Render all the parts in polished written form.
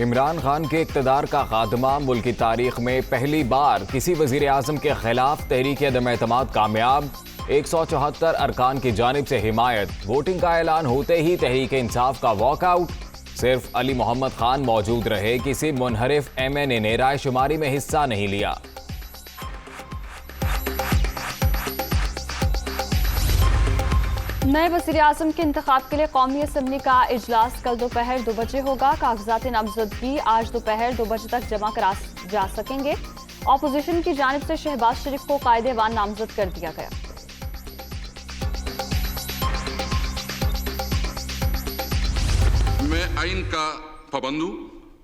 इमरान खान के इक़्तिदार का खात्मा, मुल्क की तारीख में पहली बार किसी वज़ीर आज़म के खिलाफ तहरीक अदम-ए-एतमाद कामयाब। 174 अरकान की जानिब से हिमायत। वोटिंग का ऐलान होते ही तहरीक इंसाफ का वॉकआउट। सिर्फ अली मोहम्मद खान मौजूद रहे, किसी मुनहरिफ MNA ने राय शुमारी में हिस्सा नहीं लिया। नए वज़ीर आज़म के इंतखाब के लिए कौमी असम्बली का इजलास कल दोपहर 2 बजे होगा। कागजात नामजदगी आज दोपहर 2 बजे तक जमा करा जा सकेंगे। ऑपोजिशन की जानिब से शहबाज शरीफ को कायदेवान नामजद कर दिया गया। मैं आइन का पाबंद हूं।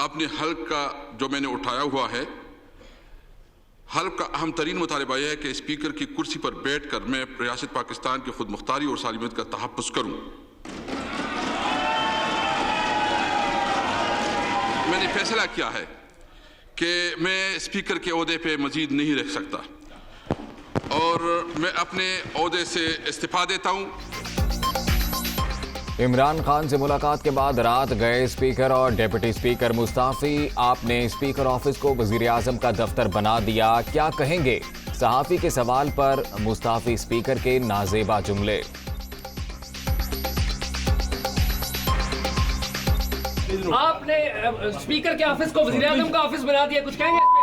अपने हल्क का जो मैंने उठाया हुआ है, हल्क का अहम तरीन मुतालबा यह है कि स्पीकर की कुर्सी पर बैठ कर मैं रियासत पाकिस्तान की खुद मुख्तारी और सालिमियत का तहफ़्फ़ुज़ करूं। मैंने फैसला किया है कि मैं स्पीकर के ओहदे पे मजीद नहीं रह सकता और मैं अपने ओहदे से इस्तीफा देता हूं। इमरान खान से मुलाकात के बाद रात गए स्पीकर और डिप्टी स्पीकर मुस्ताफी। आपने स्पीकर ऑफिस को वजीर आजम का दफ्तर बना दिया, क्या कहेंगे? सहाफी के सवाल पर मुस्ताफी स्पीकर के नाजेबा जुमले। आपने स्पीकर के ऑफिस को वजीर आजम का ऑफिस बना दिया, कुछ कहेंगे इस पे?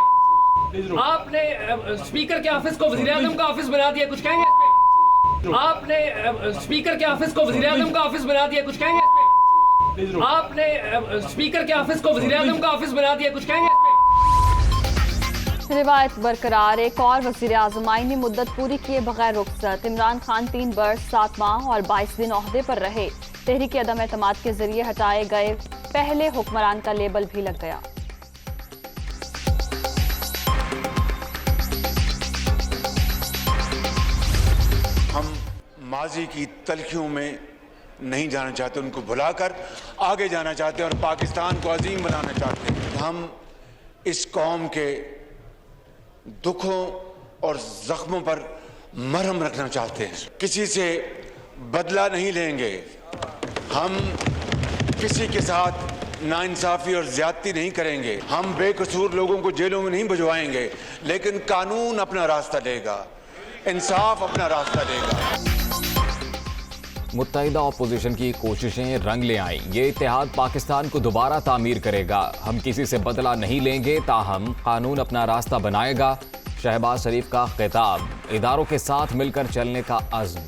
आपने स्पीकर के ऑफिस को वजीर आजम का ऑफिस बना दिया, कुछ कहेंगे इस पे? आपने स्पीकर के ऑफिस को वजीर आजम का ऑफिस बना दिया, कुछ कहेंगे इस पे? आपने स्पीकर के ऑफिस को वजीर आजम का ऑफिस बना दिया, कुछ कहेंगे इस पे? रिवायत बरकरार, एक और वजीर आजम आईनी मुद्दत पूरी किए बगैर रुखसत। इमरान खान 3 वर्ष 7 माह और 22 दिन ओहदे पर रहे। तहरीक अदम-ए-एतमाद के जरिए हटाए गए पहले हुक्मरान का लेबल भी लग गया। हम माजी की तलखियों में नहीं जाना चाहते, उनको भुलाकर आगे जाना चाहते हैं और पाकिस्तान को अजीम बनाना चाहते हैं। हम इस कौम के दुखों और जख्मों पर मरहम रखना चाहते हैं। किसी से बदला नहीं लेंगे। हम किसी के साथ नाइंसाफी और ज्यादती नहीं करेंगे। हम बेकसूर लोगों को जेलों में नहीं भिजवाएंगे, लेकिन कानून अपना रास्ता लेगा, इंसाफ अपना रास्ता लेगा। मुत्तहिदा अपोजिशन की कोशिशें रंग ले आईं। ये इत्तेहाद पाकिस्तान को दोबारा तामीर करेगा। हम किसी से बदला नहीं लेंगे, ताहम कानून अपना रास्ता बनाएगा। शहबाज शरीफ का खिताब, इदारों के साथ मिलकर चलने का अज़्म।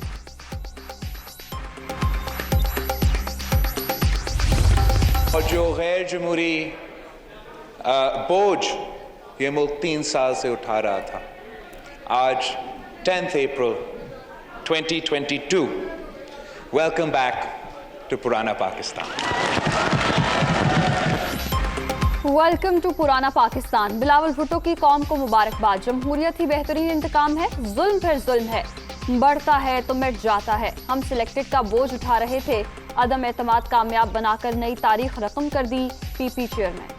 और जो गैर जमहूरी बोझ ये मुल्क 3 साल से उठा रहा था, आज 10 अप्रैल 2022, वेलकम बैक टू पुराना पाकिस्तान। वेलकम टू पुराना पाकिस्तान। बिलावल भुट्टो की कौम को मुबारकबाद। जमहूरियत ही बेहतरीन इंतकाम है। जुल्म फिर जुल्म है, बढ़ता है तो मिट जाता है। हम सिलेक्टेड का बोझ उठा रहे थे, अदम एतमाद कामयाब बनाकर नई तारीख रकम कर दी। PP chairman.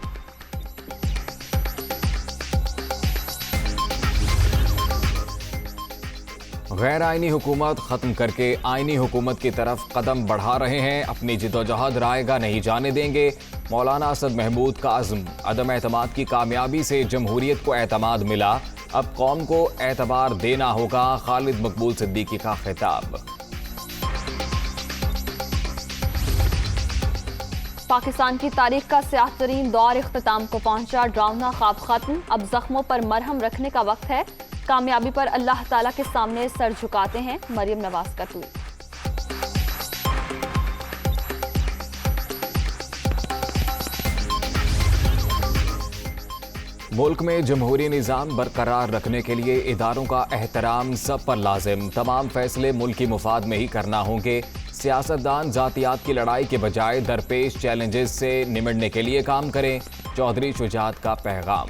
गैर आईनी हुकूमत खत्म करके आईनी हुकूमत की तरफ कदम बढ़ा रहे हैं। अपनी जिदोजहद रायगा नहीं जाने देंगे। मौलाना असद महमूद का अज़्म, अदम एतमाद की कामयाबी से जमहूरियत को एतमाद मिला, अब कौम को एतबार देना होगा। खालिद मकबूल सिद्दीकी का खिताब। पाकिस्तान की तारीख का स्याह तरीन दौर इख्तिताम को पहुंचा। ड्राउना ख्वाब खत्म, अब जख्मों पर मरहम रखने का वक्त है। कामयाबी पर अल्लाह ताला के सामने सर झुकाते हैं। मरियम नवाज का ट्वीट। मुल्क में जमहूरी निज़ाम बरकरार रखने के लिए इदारों का एहतराम सब पर लाजिम। तमाम फैसले मुल्की मुफाद में ही करना होंगे। सियासतदान जातियात की लड़ाई के बजाय दरपेश चैलेंजेस से निमटने के लिए काम करें। चौधरी शुजात का पैगाम।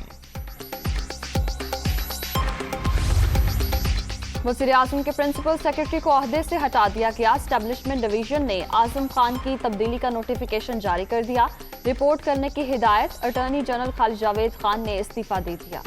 वज़ीर आज़म के प्रिंसिपल सेक्रेटरी को ओहदे से हटा दिया गया। एस्टेब्लिशमेंट डिवीजन ने आजम खान की तब्दीली का नोटिफिकेशन जारी कर दिया। रिपोर्ट करने की हिदायत। अटॉर्नी जनरल खालिद जावेद खान ने इस्तीफा दे दिया।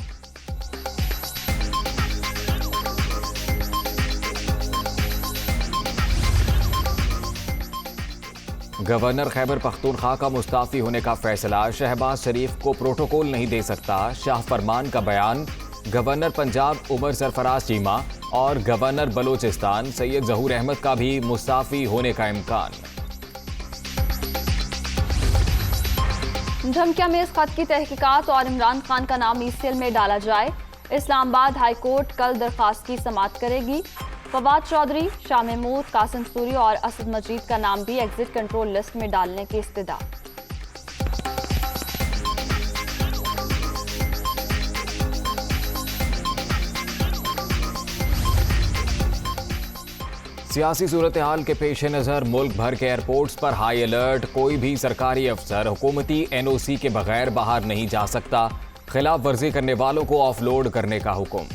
गवर्नर खैबर पख्तूनख्वा का मुस्ताफी होने का फैसला, शहबाज शरीफ को प्रोटोकॉल नहीं दे सकता, शाह फरमान का बयान। गवर्नर पंजाब उमर सरफराज चीमा और गवर्नर बलोचिस्तान सैयद जहूर अहमद का भी मुस्ताफी होने का इम्कान। धमकिया में इस खत की तहकीकात और इमरान खान का नाम ईसीएल में डाला जाए। इस्लामाबाद हाई कोर्ट कल दरखास्त की समाअत करेगी। फवाद चौधरी, शाह महमूद, कासिम सूरी और असद मजीद का नाम भी एग्जिट कंट्रोल लिस्ट में डालने की इस्तदा। सियासी सूरत हाल के पेश नज़र मुल्क भर के एयरपोर्ट्स पर हाई अलर्ट। कोई भी सरकारी अफसर हुकूमती NOC के बगैर बाहर नहीं जा सकता। खिलाफ वर्जी करने वालों को ऑफलोड करने का हुक्म।